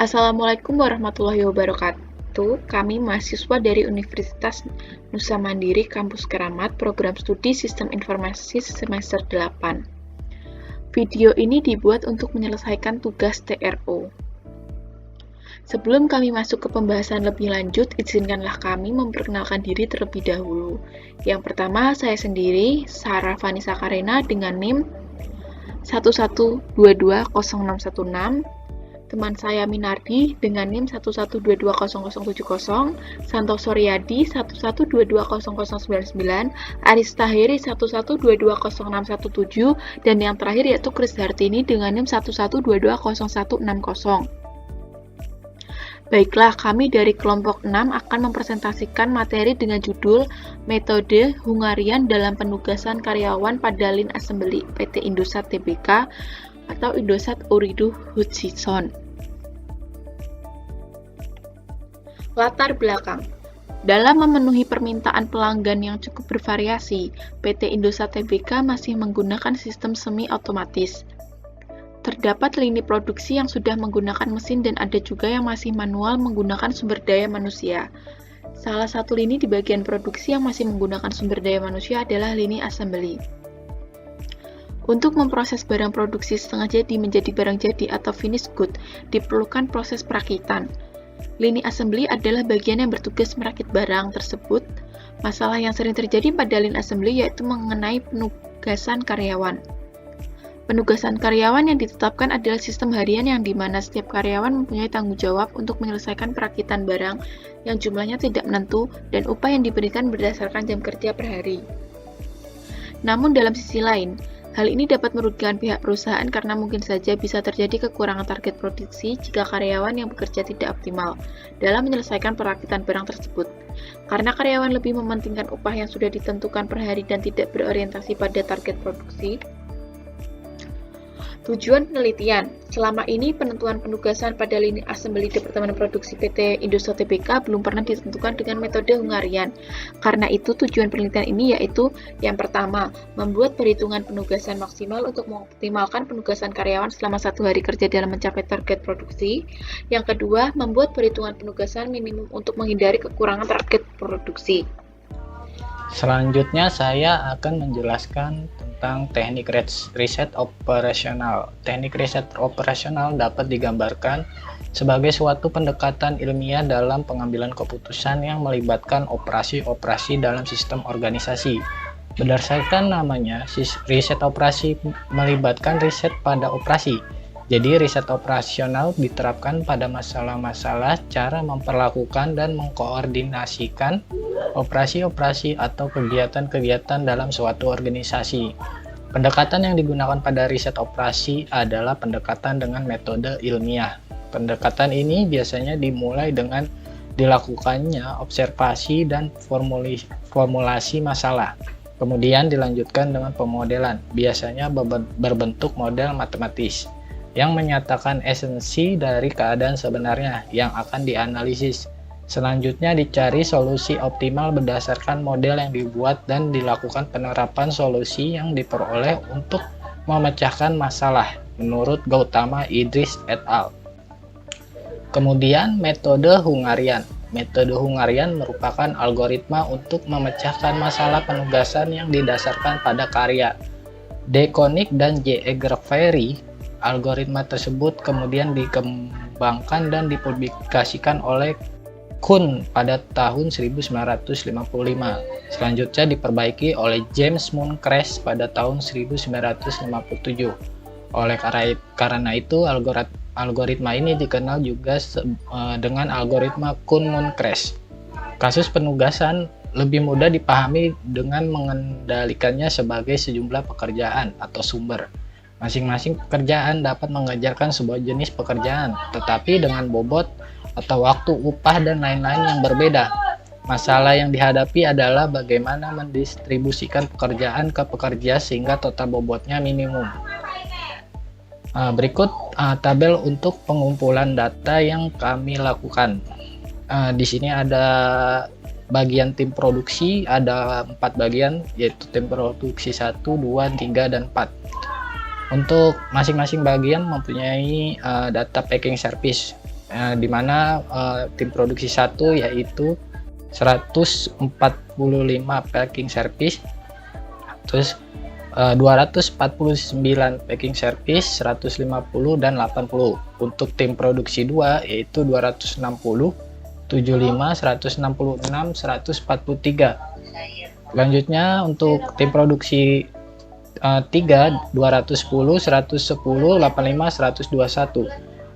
Assalamualaikum warahmatullahi wabarakatuh. Kami mahasiswa dari Universitas Nusa Mandiri Kampus Keramat, Program Studi Sistem Informasi semester 8. Video ini dibuat untuk menyelesaikan tugas TRO. Sebelum kami masuk ke pembahasan lebih lanjut, izinkanlah kami memperkenalkan diri terlebih dahulu. Yang pertama, saya sendiri, Sarah Vanessa Karena dengan NIM 112200616. Teman saya Minardi dengan NIM 112200070, Santoso Riyadi 112200099, Aris Tahiri 112200617, dan yang terakhir yaitu Kris Hartini dengan NIM 112200160. Baiklah, kami dari kelompok 6 akan mempresentasikan materi dengan judul Metode Hungarian dalam Penugasan Karyawan pada Line Assembly PT Indosat Tbk atau Indosat Ooredoo Hutchison. Latar belakang. Dalam memenuhi permintaan pelanggan yang cukup bervariasi, PT Indosat Tbk masih menggunakan sistem semi otomatis. Terdapat lini produksi yang sudah menggunakan mesin dan ada juga yang masih manual menggunakan sumber daya manusia. Salah satu lini di bagian produksi yang masih menggunakan sumber daya manusia adalah lini assembly. Untuk memproses barang produksi setengah jadi menjadi barang jadi atau finished good, diperlukan proses perakitan. Lini assembly adalah bagian yang bertugas merakit barang tersebut. Masalah yang sering terjadi pada lini assembly yaitu mengenai penugasan karyawan. Penugasan karyawan yang ditetapkan adalah sistem harian yang dimana setiap karyawan mempunyai tanggung jawab untuk menyelesaikan perakitan barang yang jumlahnya tidak menentu dan upah yang diberikan berdasarkan jam kerja per hari. Namun dalam sisi lain, hal ini dapat merugikan pihak perusahaan karena mungkin saja bisa terjadi kekurangan target produksi jika karyawan yang bekerja tidak optimal dalam menyelesaikan perakitan barang tersebut. Karena karyawan lebih mementingkan upah yang sudah ditentukan per hari dan tidak berorientasi pada target produksi. Tujuan penelitian. Selama ini penentuan penugasan pada lini assembly Departemen Produksi PT Indosat Tbk belum pernah ditentukan dengan metode Hungarian. Karena itu tujuan penelitian ini yaitu yang pertama, membuat perhitungan penugasan maksimal untuk mengoptimalkan penugasan karyawan selama 1 hari kerja dalam mencapai target produksi. Yang kedua, membuat perhitungan penugasan minimum untuk menghindari kekurangan target produksi. Selanjutnya saya akan menjelaskan tentang teknik riset operasional. Teknik riset operasional dapat digambarkan sebagai suatu pendekatan ilmiah dalam pengambilan keputusan yang melibatkan operasi-operasi dalam sistem organisasi. Berdasarkan namanya, riset operasi melibatkan riset pada operasi. Jadi riset operasional diterapkan pada masalah-masalah cara memperlakukan dan mengkoordinasikan operasi-operasi atau kegiatan-kegiatan dalam suatu organisasi. Pendekatan yang digunakan pada riset operasi adalah pendekatan dengan metode ilmiah. Pendekatan ini biasanya dimulai dengan dilakukannya observasi dan formulasi masalah. Kemudian dilanjutkan dengan pemodelan, biasanya berbentuk model matematis, yang menyatakan esensi dari keadaan sebenarnya yang akan dianalisis. Selanjutnya dicari solusi optimal berdasarkan model yang dibuat dan dilakukan penerapan solusi yang diperoleh untuk memecahkan masalah menurut Gautama Idris et al. Kemudian metode Hungarian. Metode Hungarian merupakan algoritma untuk memecahkan masalah penugasan yang didasarkan pada karya. De Koninck dan J. Egervary. Algoritma tersebut kemudian dikembangkan dan dipublikasikan oleh Kuhn pada tahun 1955. Selanjutnya diperbaiki oleh James Munkres pada tahun 1957. Oleh karena itu, algoritma ini dikenal juga dengan algoritma Kuhn-Munkres. Kasus penugasan lebih mudah dipahami dengan mengendalikannya sebagai sejumlah pekerjaan atau sumber. Masing-masing pekerjaan dapat mengerjakan sebuah jenis pekerjaan, tetapi dengan bobot atau waktu, upah, dan lain-lain yang berbeda. Masalah yang dihadapi adalah bagaimana mendistribusikan pekerjaan ke pekerja sehingga total bobotnya minimum. Berikut tabel untuk pengumpulan data yang kami lakukan. Di sini ada bagian tim produksi, ada 4 bagian, yaitu tim produksi 1, 2, 3, dan 4. Untuk masing-masing bagian mempunyai data packing service. di mana tim produksi 1 yaitu 145 packing service, terus 249 packing service, 150 dan 80. Untuk tim produksi 2 yaitu 260, 75, 166, 143. Selanjutnya untuk tim produksi 3, 210, 110, 85, 121.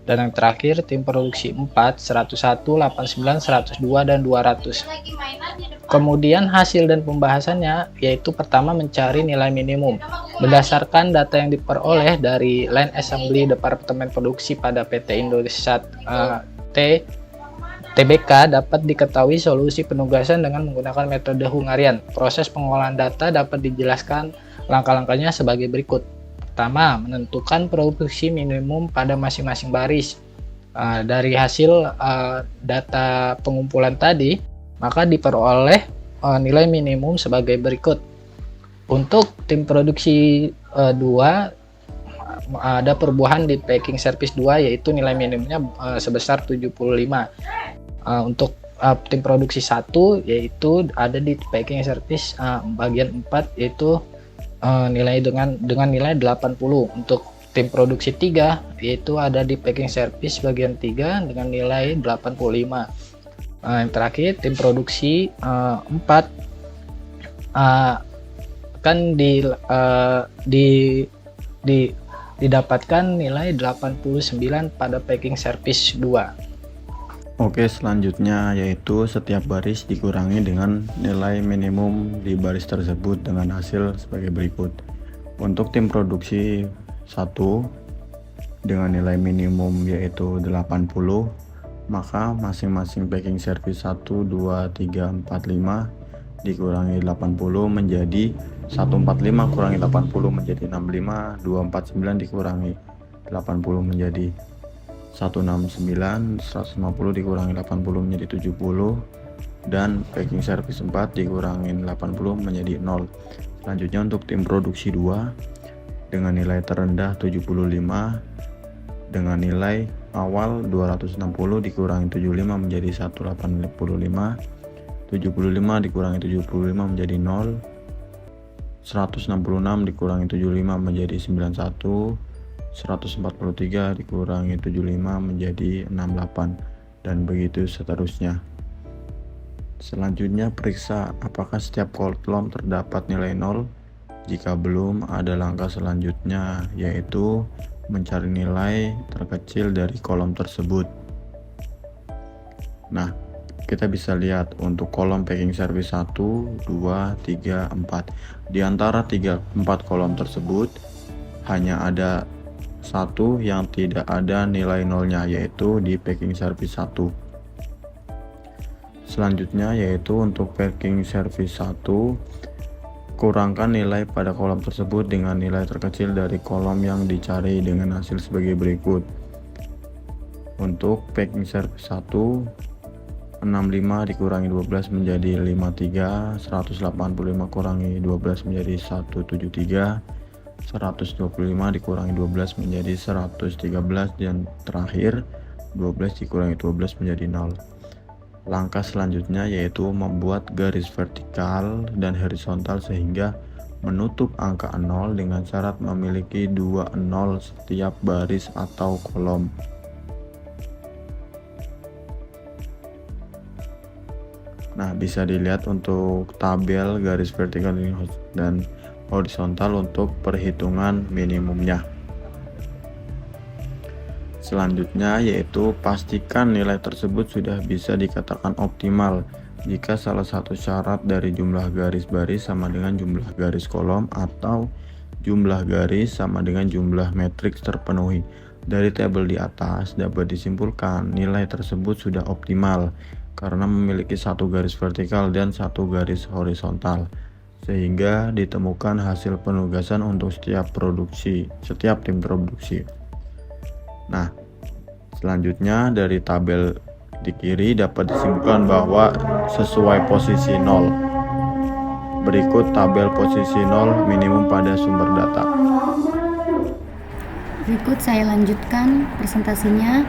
Dan yang terakhir tim produksi 4, 101, 89, 102 dan 200. Kemudian hasil dan pembahasannya yaitu pertama mencari nilai minimum. Berdasarkan data yang diperoleh dari Line Assembly Departemen Produksi pada PT Indosat TBK dapat diketahui solusi penugasan dengan menggunakan metode Hungarian. Proses pengolahan data dapat dijelaskan langkah-langkahnya sebagai berikut. Pertama, menentukan produksi minimum pada masing-masing baris. Dari hasil data pengumpulan tadi, maka diperoleh nilai minimum sebagai berikut. Untuk tim produksi 2, ada perubahan di packing service 2 yaitu nilai minimumnya sebesar 75. Untuk tim produksi 1 yaitu ada di packing service bagian 4 yaitu nilai dengan nilai 80. Untuk tim produksi 3 yaitu ada di packing service bagian 3 dengan nilai 85. Yang terakhir tim produksi 4 akan didapatkan nilai 89 pada packing service 2. Oke, selanjutnya yaitu setiap baris dikurangi dengan nilai minimum di baris tersebut dengan hasil sebagai berikut. Untuk tim produksi 1 dengan nilai minimum yaitu 80, maka masing-masing packing service 1, 2, 3, 4, 5 dikurangi 80 menjadi 145 kurangi 80 menjadi 65, 249 dikurangi 80 menjadi 169, 150 dikurangi 80 menjadi 70, dan packing service 4 dikurangi 80 menjadi 0. Selanjutnya untuk tim produksi 2 dengan nilai terendah 75 dengan nilai awal 260 dikurangi 75 menjadi 185, 75 dikurangi 75 menjadi 0, 166 dikurangi 75 menjadi 91, 143 dikurangi 75 menjadi 68, dan begitu seterusnya. Selanjutnya periksa apakah setiap kolom terdapat nilai 0. Jika belum, ada langkah selanjutnya yaitu mencari nilai terkecil dari kolom tersebut. Nah, kita bisa lihat untuk kolom packing service 1, 2, 3, 4. Di antara 4 kolom tersebut hanya ada satu yang tidak ada nilai nolnya yaitu di packing service 1. Selanjutnya yaitu untuk packing service 1, kurangkan nilai pada kolom tersebut dengan nilai terkecil dari kolom yang dicari dengan hasil sebagai berikut. Untuk packing service 1, 65 dikurangi 12 menjadi 53, 185 kurangi 12 menjadi 173, 125 dikurangi 12 menjadi 113, dan terakhir 12 dikurangi 12 menjadi 0. Langkah selanjutnya yaitu membuat garis vertikal dan horizontal sehingga menutup angka 0 dengan syarat memiliki 2 0 setiap baris atau kolom. Nah, bisa dilihat untuk tabel garis vertikal dan horizontal untuk perhitungan minimumnya. Selanjutnya yaitu pastikan nilai tersebut sudah bisa dikatakan optimal jika salah satu syarat dari jumlah garis baris sama dengan jumlah garis kolom atau jumlah garis sama dengan jumlah matriks terpenuhi. Dari tabel di atas dapat disimpulkan nilai tersebut sudah optimal karena memiliki satu garis vertikal dan satu garis horizontal, sehingga ditemukan hasil penugasan untuk setiap tim produksi. Nah, selanjutnya dari tabel di kiri dapat disimpulkan bahwa sesuai posisi 0. Berikut tabel posisi 0 minimum pada sumber data. Berikut saya lanjutkan presentasinya.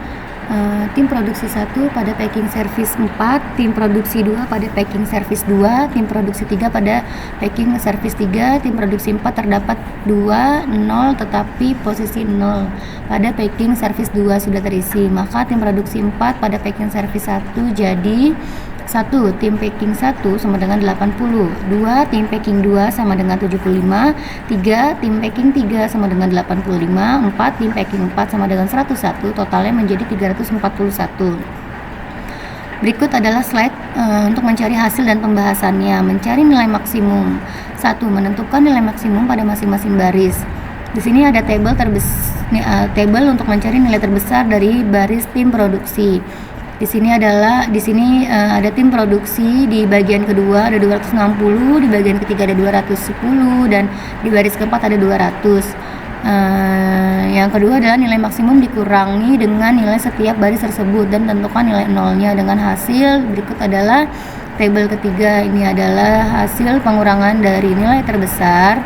Tim produksi 1 pada packing service 4, tim produksi 2 pada packing service 2, tim produksi 3 pada packing service 3, tim produksi 4 terdapat 2, 0 tetapi posisi 0 pada packing service 2 sudah terisi, maka tim produksi 4 pada packing service 1 jadi 1. Tim packing 1 sama dengan 80, 2. Tim packing 2 sama dengan 75, 3. Tim packing 3 sama dengan 85, 4. Tim packing 4 sama dengan 101, totalnya menjadi 341. Berikut adalah slide untuk mencari hasil dan pembahasannya. Mencari nilai maksimum. 1. Menentukan nilai maksimum pada masing-masing baris. Di sini ada tabel untuk mencari nilai terbesar dari baris tim produksi. Di sini ada tim produksi, di bagian kedua ada 260, di bagian ketiga ada 210, dan di baris keempat ada 200. Yang kedua adalah nilai maksimum dikurangi dengan nilai setiap baris tersebut dan tentukan nilai nolnya dengan hasil. Berikut adalah tabel ketiga, ini adalah hasil pengurangan dari nilai terbesar.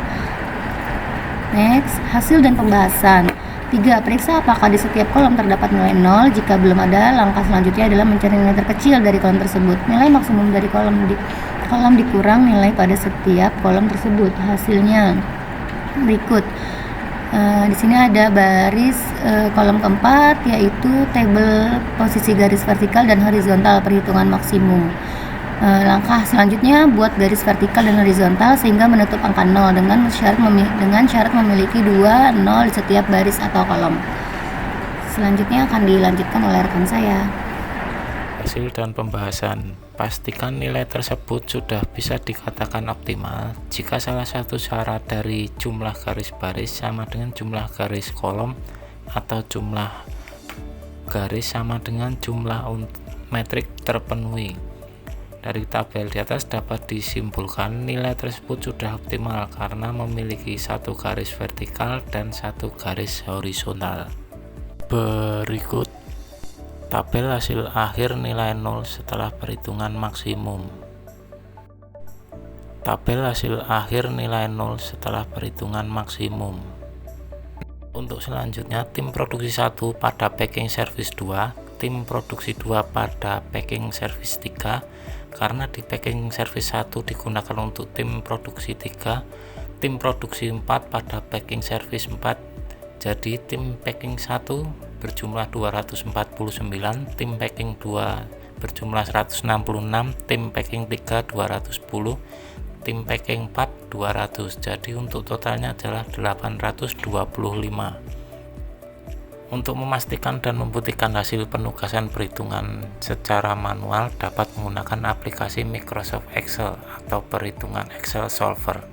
Next, hasil dan pembahasan. 3. Periksa apakah di setiap kolom terdapat nilai 0. Jika belum ada, langkah selanjutnya adalah mencari nilai terkecil dari kolom tersebut. Nilai maksimum dari kolom dikurang nilai pada setiap kolom tersebut. Hasilnya berikut. Di sini ada baris kolom keempat, yaitu tabel posisi garis vertikal dan horizontal perhitungan maksimum. Langkah selanjutnya buat garis vertikal dan horizontal sehingga menutup angka 0 dengan syarat memiliki 2 0 di setiap baris atau kolom. Selanjutnya akan dilanjutkan oleh rekan saya. Hasil dan pembahasan. Pastikan nilai tersebut sudah bisa dikatakan optimal jika salah satu syarat dari jumlah garis baris sama dengan jumlah garis kolom atau jumlah garis sama dengan jumlah metrik terpenuhi. Dari tabel di atas dapat disimpulkan nilai tersebut sudah optimal karena memiliki satu garis vertikal dan satu garis horizontal. Berikut tabel hasil akhir nilai 0 setelah perhitungan maksimum. Tabel hasil akhir nilai 0 setelah perhitungan maksimum. Untuk selanjutnya, tim produksi 1 pada packing service 2, tim produksi 2 pada packing service 3. Karena di packing service 1 digunakan untuk tim produksi 3, tim produksi 4 pada packing service 4. Jadi tim packing 1 berjumlah 249, tim packing 2 berjumlah 166, tim packing 3 210, tim packing 4 200. Jadi untuk totalnya adalah 825. Untuk memastikan dan membuktikan hasil penugasan perhitungan secara manual dapat menggunakan aplikasi Microsoft Excel atau perhitungan Excel Solver.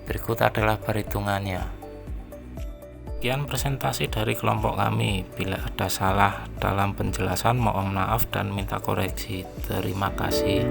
Berikut adalah perhitungannya. Sekian presentasi dari kelompok kami. Bila ada salah dalam penjelasan mohon maaf dan minta koreksi. Terima kasih.